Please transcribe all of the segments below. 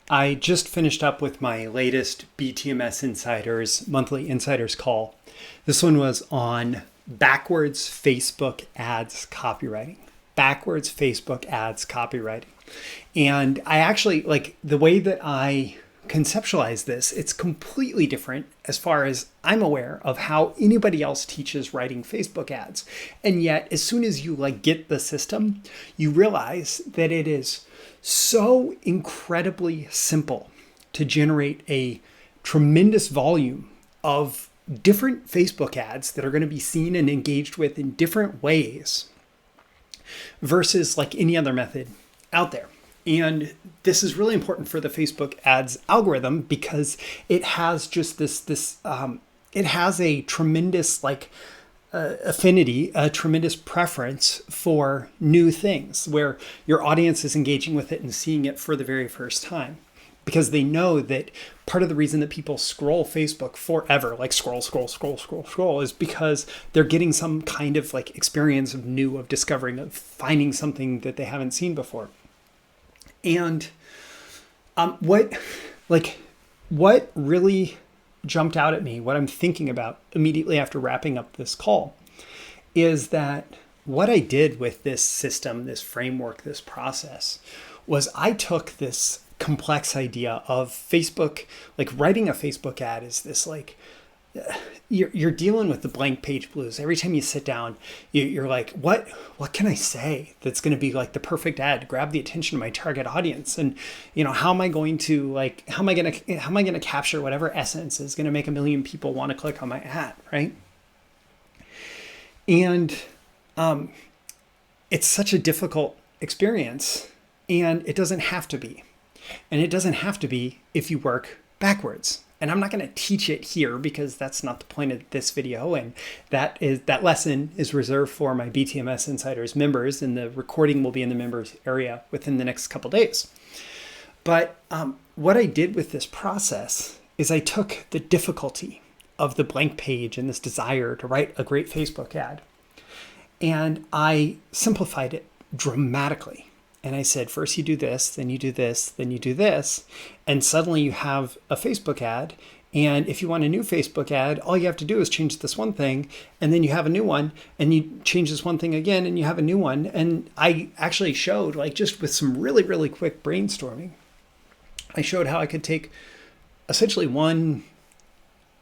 I just finished up with my latest BTMS Insiders monthly Insiders call. This one was on backwards Facebook ads copywriting. Backwards Facebook ads copywriting. And I actually like the way that I conceptualize this, it's completely different as far as I'm aware of how anybody else teaches writing Facebook ads. And yet, as soon as you get the system, you realize that it is so incredibly simple to generate a tremendous volume of different Facebook ads that are going to be seen and engaged with in different ways versus any other method out there. And this is really important for the Facebook ads algorithm because it has just it has a tremendous affinity, a tremendous preference for new things where your audience is engaging with it and seeing it for the very first time. Because they know that part of the reason that people scroll Facebook forever, scroll, is because they're getting some kind of experience of new, of discovering, of finding something that they haven't seen before. And what really jumped out at me, what I'm thinking about immediately after wrapping up this call, is that what I did with this system, this framework, this process, was I took this complex idea of Facebook, writing a Facebook ad is this you're dealing with the blank page blues. Every time you sit down, you're like, what can I say that's going to be the perfect ad to grab the attention of my target audience? And how am I going to capture whatever essence is going to make a million people want to click on my ad, right? And it's such a difficult experience, and it doesn't have to be. And it doesn't have to be if you work backwards. And I'm not going to teach it here because that's not the point of this video. And that lesson is reserved for my BTMS Insiders members, and the recording will be in the members area within the next couple days. But what I did with this process is I took the difficulty of the blank page and this desire to write a great Facebook ad, and I simplified it dramatically. And I said, first you do this, then you do this, then you do this. And suddenly you have a Facebook ad. And if you want a new Facebook ad, all you have to do is change this one thing. And then you have a new one. And you change this one thing again, and you have a new one. And I actually showed, just with some really, really quick brainstorming, I showed how I could take essentially one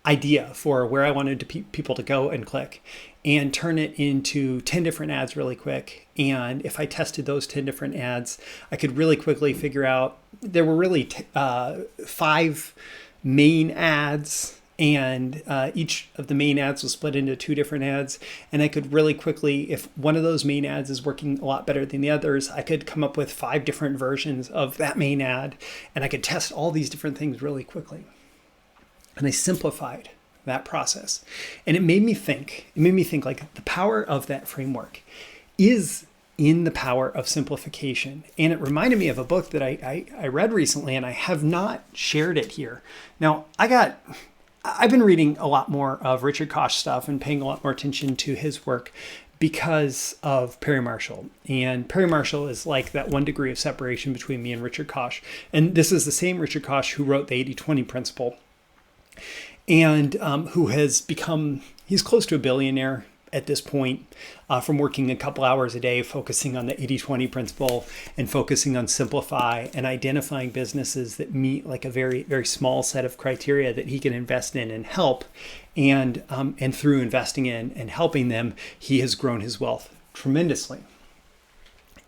idea for where I wanted people to go and click and turn it into 10 different ads really quick. And if I tested those 10 different ads, I could really quickly figure out there were really 5 main ads, and each of the main ads was split into 2 different ads. And I could really quickly, if one of those main ads is working a lot better than the others, I could come up with 5 different versions of that main ad, and I could test all these different things really quickly. And I simplified that process. And it made me think the power of that framework is in the power of simplification. And it reminded me of a book that I read recently, and I have not shared it here. Now, I've been reading a lot more of Richard Koch stuff and paying a lot more attention to his work because of Perry Marshall. And Perry Marshall is like that 1 degree of separation between me and Richard Koch. And this is the same Richard Koch who wrote the 80-20 principle, and who has become, he's close to a billionaire at this point from working a couple hours a day, focusing on the 80-20 principle and focusing on simplify and identifying businesses that meet a very, very small set of criteria that he can invest in and help. And through investing in and helping them, he has grown his wealth tremendously.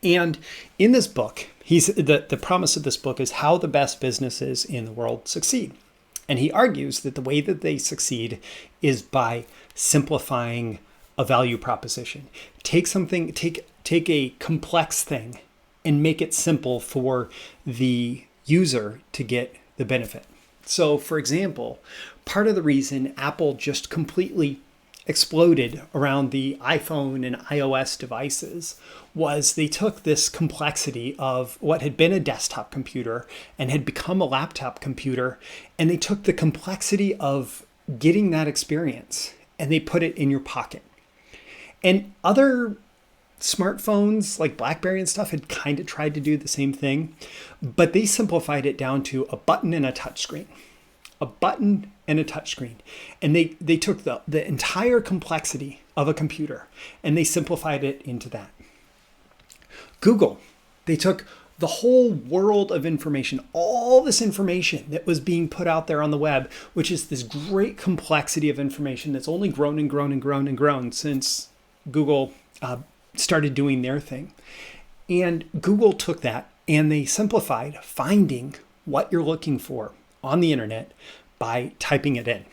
And in this book, the promise of this book is how the best businesses in the world succeed. And he argues that the way that they succeed is by simplifying a value proposition. Take a complex thing and make it simple for the user to get the benefit. So, for example, part of the reason Apple just completely exploded around the iPhone and iOS devices was they took this complexity of what had been a desktop computer and had become a laptop computer, and they took the complexity of getting that experience and they put it in your pocket. And other smartphones like BlackBerry and stuff had kind of tried to do the same thing, but they simplified it down to a button and a touchscreen. A button and a touchscreen. And they took the entire complexity of a computer and they simplified it into that. Google, they took the whole world of information, all this information that was being put out there on the web, which is this great complexity of information that's only grown and grown and grown and grown since Google started doing their thing. And Google took that and they simplified finding what you're looking for on the internet by typing it in.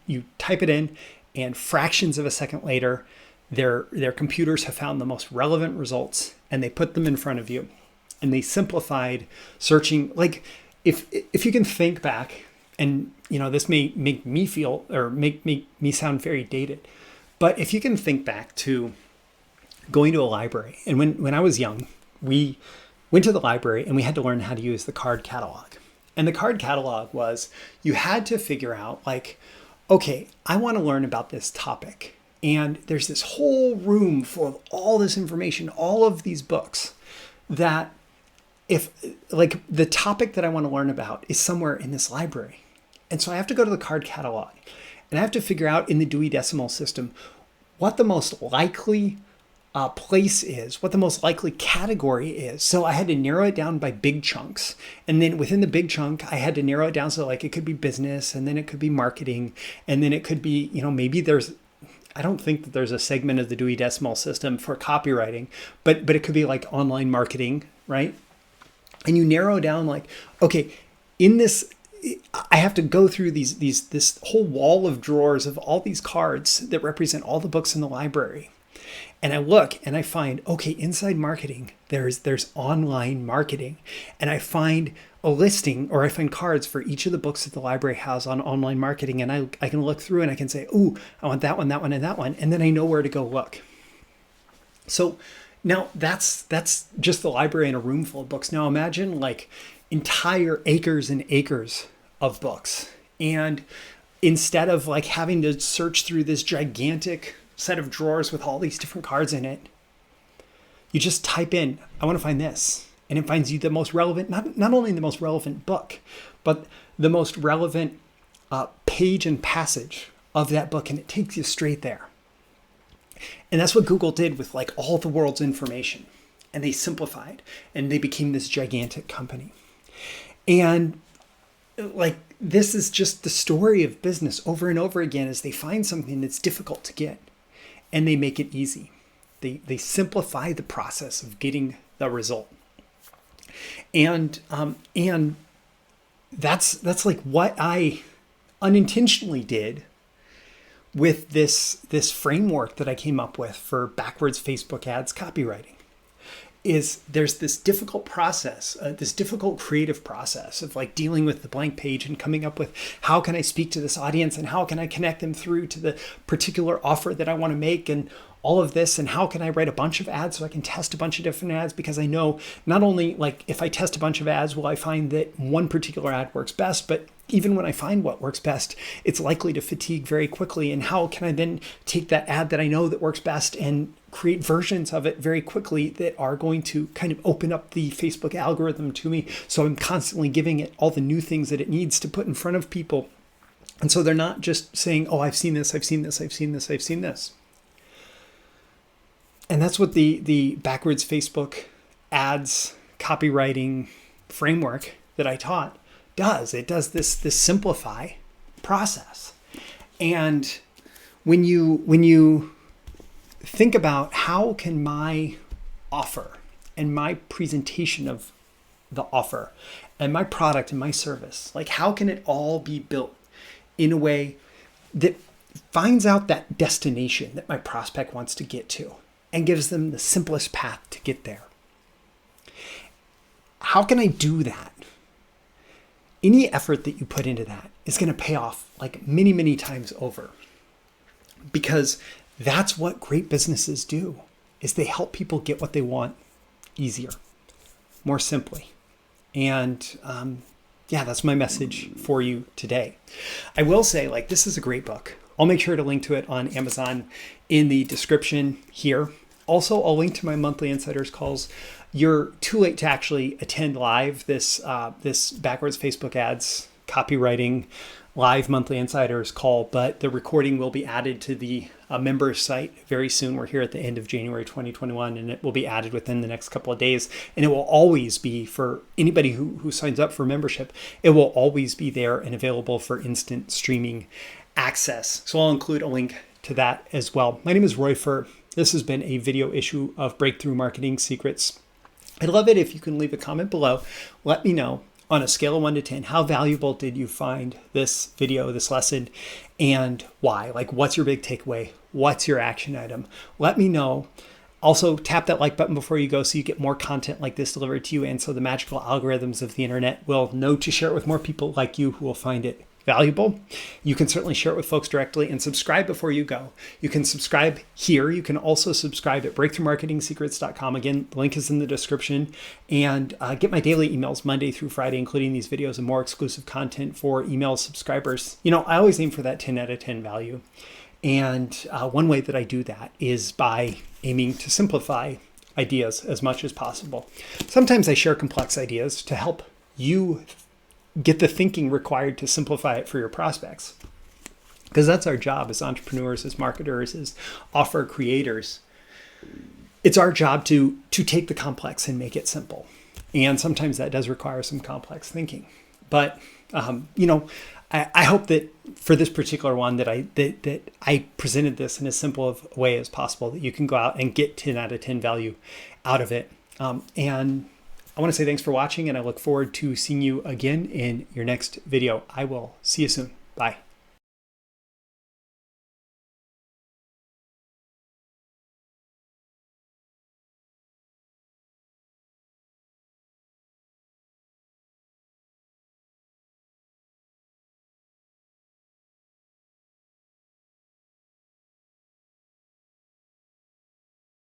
You type it in and fractions of a second later, their computers have found the most relevant results and they put them in front of you. And they simplified searching. Like if you can think back, and this may make me feel or make me sound very dated, but if you can think back to going to a library, and when I was young, we went to the library and we had to learn how to use the card catalog. And the card catalog was, you had to figure out like, okay, I want to learn about this topic. And there's this whole room full of all this information, all of these books that if like the topic that I want to learn about is somewhere in this library. And so I have to go to the card catalog and I have to figure out in the Dewey Decimal System what the most likely place is, what the most likely category is. So I had to narrow it down by big chunks. And then within the big chunk, I had to narrow it down so like it could be business, and then it could be marketing, and then it could be, maybe I don't think that there's a segment of the Dewey Decimal System for copywriting, but it could be like online marketing, right? And you narrow down like, okay, in this, I have to go through this whole wall of drawers of all these cards that represent all the books in the library. And I look and I find, okay, inside marketing, there's online marketing. And I find a listing, or I find cards for each of the books that the library has on online marketing. And I can look through and I can say, ooh, I want that one, that one, and that one. And then I know where to go look. So now that's just the library in a room full of books. Now imagine like entire acres and acres of books. And instead of like having to search through this gigantic set of drawers with all these different cards in it, you just type in, I want to find this. And it finds you the most relevant, not only the most relevant book, but the most relevant page and passage of that book. And it takes you straight there. And that's what Google did with like all the world's information. And they simplified and they became this gigantic company. And like, this is just the story of business over and over again as they find something that's difficult to get and they make it easy. They simplify the process of getting the result. And that's like what I unintentionally did with this framework that I came up with for backwards Facebook ads copywriting. Is there's this difficult process, this difficult creative process of like dealing with the blank page and coming up with how can I speak to this audience and how can I connect them through to the particular offer that I want to make and all of this, and how can I write a bunch of ads so I can test a bunch of different ads, because I know not only like if I test a bunch of ads will I find that one particular ad works best, but even when I find what works best, it's likely to fatigue very quickly. And how can I then take that ad that I know that works best and create versions of it very quickly that are going to kind of open up the Facebook algorithm to me, so I'm constantly giving it all the new things that it needs to put in front of people. And so they're not just saying, oh, I've seen this, I've seen this, I've seen this, I've seen this. And that's what the backwards Facebook ads copywriting framework that I taught does. It does this simplify process. And when you think about how can my offer and my presentation of the offer and my product and my service, like how can it all be built in a way that finds out that destination that my prospect wants to get to and gives them the simplest path to get there? How can I do that? Any effort that you put into that is going to pay off like many, many times over, because that's what great businesses do, is they help people get what they want easier, more simply. And that's my message for you today. I will say, like, this is a great book. I'll make sure to link to it on Amazon in the description here. Also, I'll link to my monthly insiders calls. You're too late to actually attend live this backwards Facebook ads copywriting live monthly insiders call, but the recording will be added to the members site very soon. We're here at the end of January 2021, and it will be added within the next couple of days. And it will always be for anybody who signs up for membership. It will always be there and available for instant streaming access. So I'll include a link to that as well. My name is Roy Furr. This has been a video issue of Breakthrough Marketing Secrets. I'd love it if you can leave a comment below. Let me know, on a scale of 1 to 10, how valuable did you find this video, this lesson, and why? Like, what's your big takeaway? What's your action item? Let me know. Also, tap that like button before you go so you get more content like this delivered to you, and so the magical algorithms of the internet will know to share it with more people like you who will find it valuable. You can certainly share it with folks directly, and subscribe before you go. You can subscribe here. You can also subscribe at breakthroughmarketingsecrets.com. Again, the link is in the description. And get my daily emails Monday through Friday, including these videos and more exclusive content for email subscribers. You know, I always aim for that 10 out of 10 value. And one way that I do that is by aiming to simplify ideas as much as possible. Sometimes I share complex ideas to help you get the thinking required to simplify it for your prospects. Because that's our job as entrepreneurs, as marketers, as offer creators. It's our job to take the complex and make it simple. And sometimes that does require some complex thinking. But, you know, I hope that for this particular one that I presented this in as simple of a way as possible, that you can go out and get 10 out of 10 value out of it. And I want to say thanks for watching, and I look forward to seeing you again in your next video. I will see you soon. Bye.